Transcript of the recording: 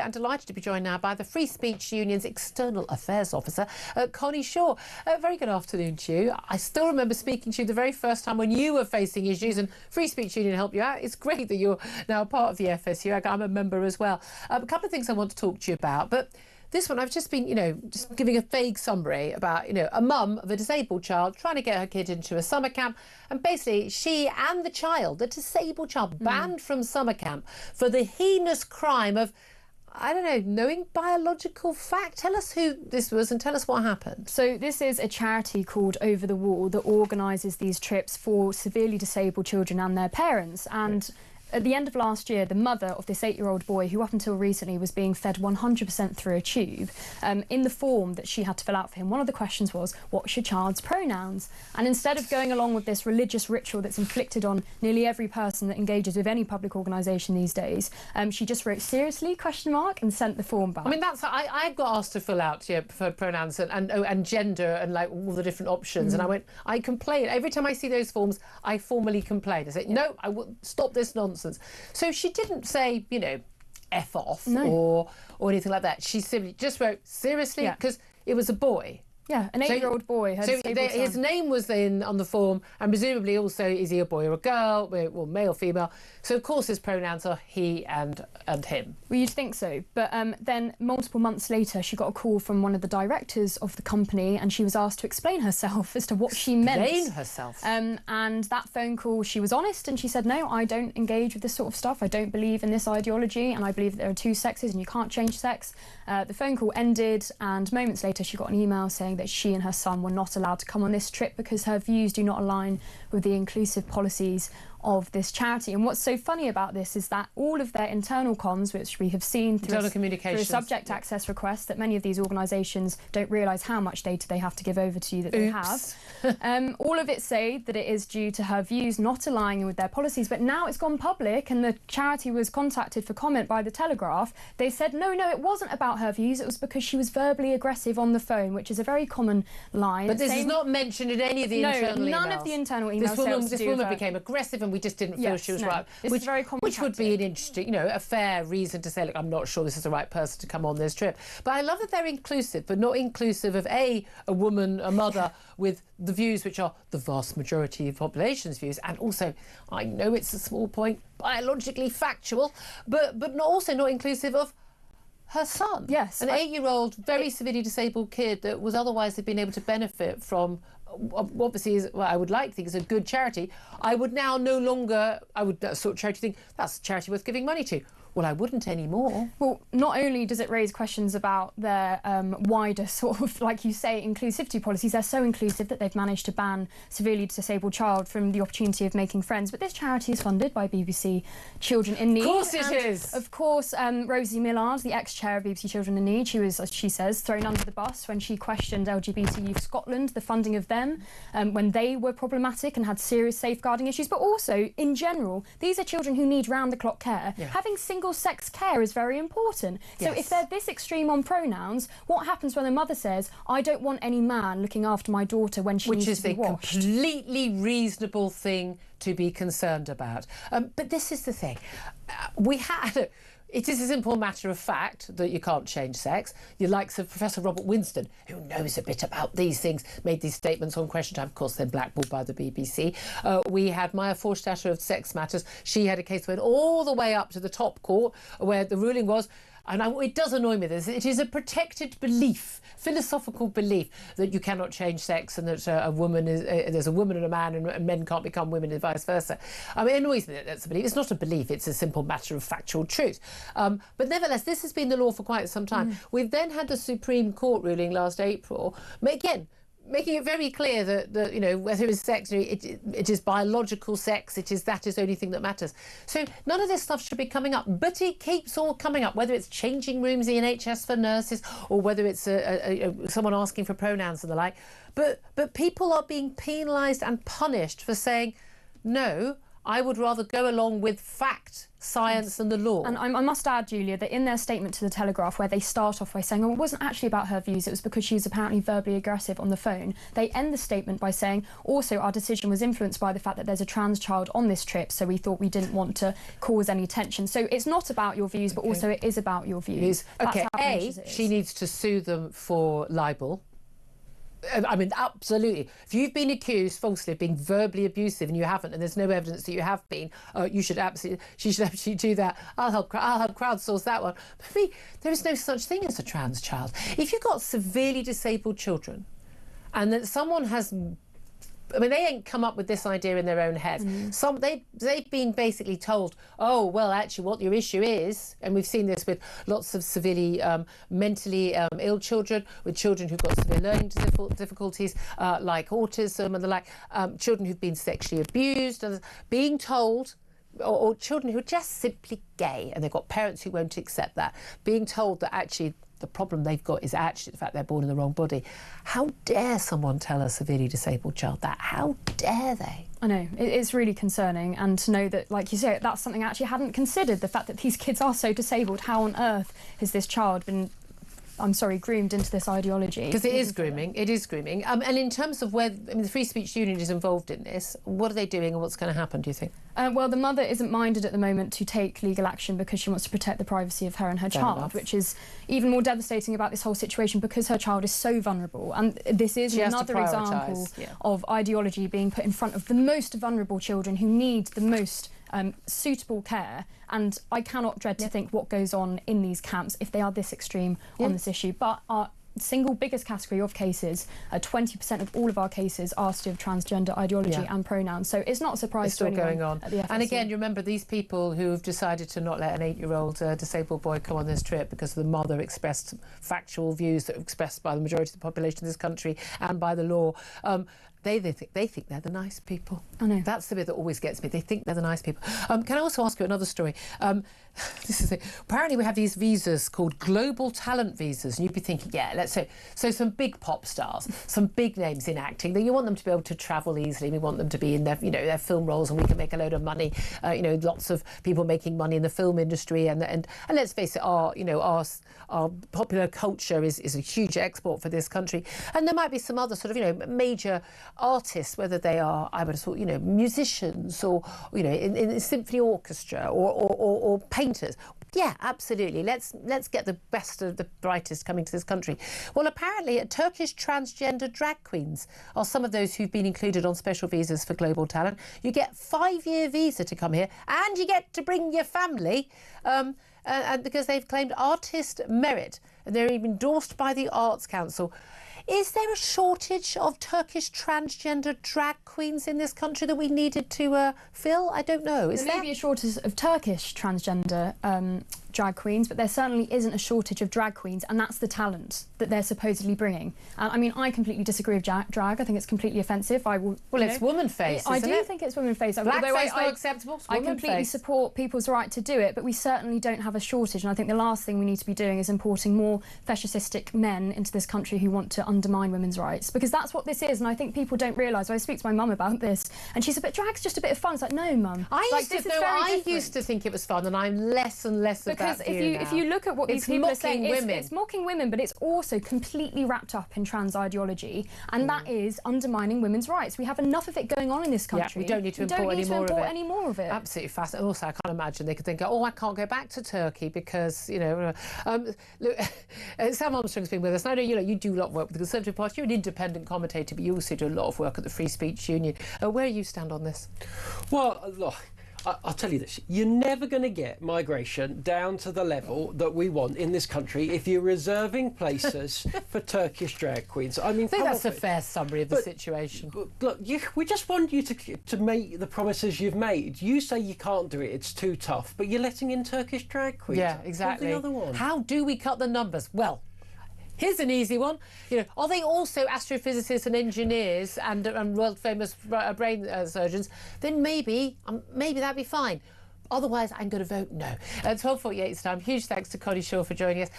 and delighted to be joined now by the Free Speech Union's External Affairs Officer, Connie. Very good afternoon to you. I still remember speaking to you the very first time when you were facing issues and Free Speech Union helped you out. It's great that you're now part of the FSU. I'm a member as well. A couple of things I want to talk to you about, but this one I've just been, just giving a vague summary about, a mum of a disabled child trying to get her kid into a summer camp, and basically she and the child, the disabled child, banned from summer camp for the heinous crime of, I don't know, knowing biological fact. Tell us who this was and tell us what happened. So this is a charity called Over the Wall that organises these trips for severely disabled children and their parents. And at the end of last year, the mother of this 8-year-old boy, who up until recently was being fed 100% through a tube, in the form that she had to fill out for him, one of the questions was, what's your child's pronouns? And instead of going along with this religious ritual that's inflicted on nearly every person that engages with any public organisation these days, she just wrote seriously, ? And sent the form back. I mean, I got asked to fill out preferred pronouns and gender and like all the different options, and I complain. Every time I see those forms, I formally complain. I say, no, I will stop this nonsense. So she didn't say, F off or anything like that. She simply just wrote seriously because it was a boy. Yeah, an 8-year-old boy. His name was then on the form, and presumably also is he a boy or a girl, well, male, female. So of course his pronouns are he and him. Well, you'd think so, but then multiple months later she got a call from one of the directors of the company, and she was asked to explain herself as to what she meant. Explain herself. And that phone call, she was honest, and she said, no, I don't engage with this sort of stuff. I don't believe in this ideology, and I believe that there are two sexes and you can't change sex. The phone call ended, and moments later she got an email saying that she and her son were not allowed to come on this trip because her views do not align with the inclusive policies of this charity. And what's so funny about this is that all of their internal comms, which we have seen through a subject access request, that many of these organisations don't realise how much data they have to give over to you that they have. All of it say that it is due to her views not aligning with their policies, but now it's gone public and the charity was contacted for comment by The Telegraph. They said, no, it wasn't about her views, it was because she was verbally aggressive on the phone, which is a very common line. But this is not mentioned in any of the internal emails. No, none of the internal emails. This woman became aggressive and we just didn't feel she was right. Which would be an interesting, a fair reason to say, look, I'm not sure this is the right person to come on this trip. But I love that they're inclusive, but not inclusive of a woman, a mother with the views which are the vast majority of the population's views, and also, I know it's a small point, biologically factual, but also not inclusive of her son. Yes. An 8-year-old, very severely disabled kid that was otherwise have been able to benefit from, obviously, I would like to think is a good charity. I would now no longer, that sort of charity think, that's a charity worth giving money to. Well, I wouldn't anymore. Well, not only does it raise questions about their wider sort of, like you say, inclusivity policies, they're so inclusive that they've managed to ban severely disabled child from the opportunity of making friends. But this charity is funded by BBC Children in Need. Of course it is. Of course, Rosie Millard, the ex-chair of BBC Children in Need, she was, as she says, thrown under the bus when she questioned LGBT Youth Scotland, the funding of them, when they were problematic and had serious safeguarding issues. But also, in general, these are children who need round-the-clock care. Yeah. Having single-sex care is very important. So if they're this extreme on pronouns, what happens when a mother says, I don't want any man looking after my daughter when she needs to be washed? Which is a completely reasonable thing to be concerned about. But this is the thing. It is a simple matter of fact that you can't change sex. The likes of Professor Robert Winston, who knows a bit about these things, made these statements on Question Time. Of course, they're blackballed by the BBC. We had Maya Forstatter of Sex Matters. She had a case that went all the way up to the top court, where the ruling was, and it does annoy me this, it is a protected belief, philosophical belief, that you cannot change sex and that a woman is, there's a woman and a man and men can't become women and vice versa. I mean, it annoys me that that's a belief. It's not a belief, it's a simple matter of factual truth. But nevertheless, this has been the law for quite some time. We've then had the Supreme Court ruling last April, making it very clear that whether it's sex, it is biological sex, that is the only thing that matters. So none of this stuff should be coming up, but it keeps all coming up, whether it's changing rooms in the NHS for nurses or whether it's someone asking for pronouns and the like. But people are being penalised and punished for saying, no, I would rather go along with fact, science and the law. And I must add, Julia, that in their statement to the Telegraph, where they start off by saying, oh, it wasn't actually about her views, it was because she was apparently verbally aggressive on the phone, they end the statement by saying, also, our decision was influenced by the fact that there's a trans child on this trip, so we thought we didn't want to cause any tension. So it's not about your views, but also it is about your views. Okay, she needs to sue them for libel. I mean, absolutely. If you've been accused falsely of being verbally abusive and you haven't, and there's no evidence that you have been, she should absolutely do that. I'll help crowdsource that one. But for me, there is no such thing as a trans child. If you've got severely disabled children, and that someone has, I mean, they ain't come up with this idea in their own heads. They've been basically told, oh, well, actually what your issue is, and we've seen this with lots of severely mentally ill children, with children who've got severe learning difficulties, like autism and the like, children who've been sexually abused, and being told, or children who are just simply gay, and they've got parents who won't accept that, being told that actually the problem they've got is actually the fact they're born in the wrong body. How dare someone tell a severely disabled child that? How dare they? I know, it's really concerning, and to know that, like you say, that's something I actually hadn't considered, the fact that these kids are so disabled. How on earth has this child been, I'm sorry, groomed into this ideology? Because it is grooming, it is grooming. And in terms of where, I mean, the Free Speech Union is involved in this, what are they doing and what's going to happen, do you think? Well, the mother isn't minded at the moment to take legal action because she wants to protect the privacy of her and her child, which is even more devastating about this whole situation because her child is so vulnerable. And this is another example of ideology being put in front of the most vulnerable children who need the most suitable care. And I cannot dread to think what goes on in these camps if they are this extreme on this issue. But our single biggest category of cases, 20% of all of our cases are still transgender ideology and pronouns. So it's not a surprise to anyone going on. At the FSC. And again, you remember these people who have decided to not let an 8-year-old disabled boy come on this trip because the mother expressed factual views that were expressed by the majority of the population of this country and by the law. They think they're the nice people. I know. That's the bit that always gets me. They think they're the nice people. Can I also ask you another story? This is it. Apparently we have these visas called global talent visas, and you'd be thinking, yeah, let's say, so some big pop stars, some big names in acting, that you want them to be able to travel easily. We want them to be in their, their film roles, and we can make a load of money. Lots of people making money in the film industry, and let's face it, our popular culture is a huge export for this country. And there might be some other sort of, major artists, whether they are, I would have thought, musicians or, in a symphony orchestra or painters. Yeah, absolutely. Let's get the best of the brightest coming to this country. Well, apparently, Turkish transgender drag queens are some of those who've been included on special visas for global talent. You get 5-year visa to come here, and you get to bring your family, and because they've claimed artist merit, and they're even endorsed by the Arts Council. Is there a shortage of Turkish transgender drag queens in this country that we needed to fill? I don't know. There may be a shortage of Turkish transgender drag queens, but there certainly isn't a shortage of drag queens, and that's the talent that they're supposedly bringing. I mean, I completely disagree with drag. I think it's completely offensive. It's woman face. I do think it's woman face. Blackface not acceptable. I completely support people's right to do it, but we certainly don't have a shortage. And I think the last thing we need to be doing is importing more fascistic men into this country who want to undermine women's rights, because that's what this is. And I think people don't realise. I speak to my mum about this, and she said, "But drag's just a bit of fun." It's like, no, mum. I used to think it was fun, and I'm less and less of that. Because if you look at what these people are saying, it's mocking women, but it's also completely wrapped up in trans ideology, and that is undermining women's rights. We have enough of it going on in this country. Yeah, we don't need to import any more of it. Absolutely fascinating. Also, I can't imagine they could think, oh, I can't go back to Turkey because, look, Sam Armstrong's been with us. And I know you do a lot of work with the Conservative Party. You're an independent commentator, but you also do a lot of work at the Free Speech Union. Where do you stand on this? Well, look, I'll tell you this, you're never going to get migration down to the level that we want in this country if you're reserving places for Turkish drag queens. I mean, I think that's a fair summary of the situation. Look, we just want you to make the promises you've made. You say you can't do it, it's too tough, but you're letting in Turkish drag queens. Yeah, exactly. The other one. How do we cut the numbers? Well, here's an easy one. Are they also astrophysicists and engineers and world famous brain surgeons? Then maybe that'd be fine. Otherwise, I'm going to vote no. 12:48 time. Huge thanks to Connie for joining us.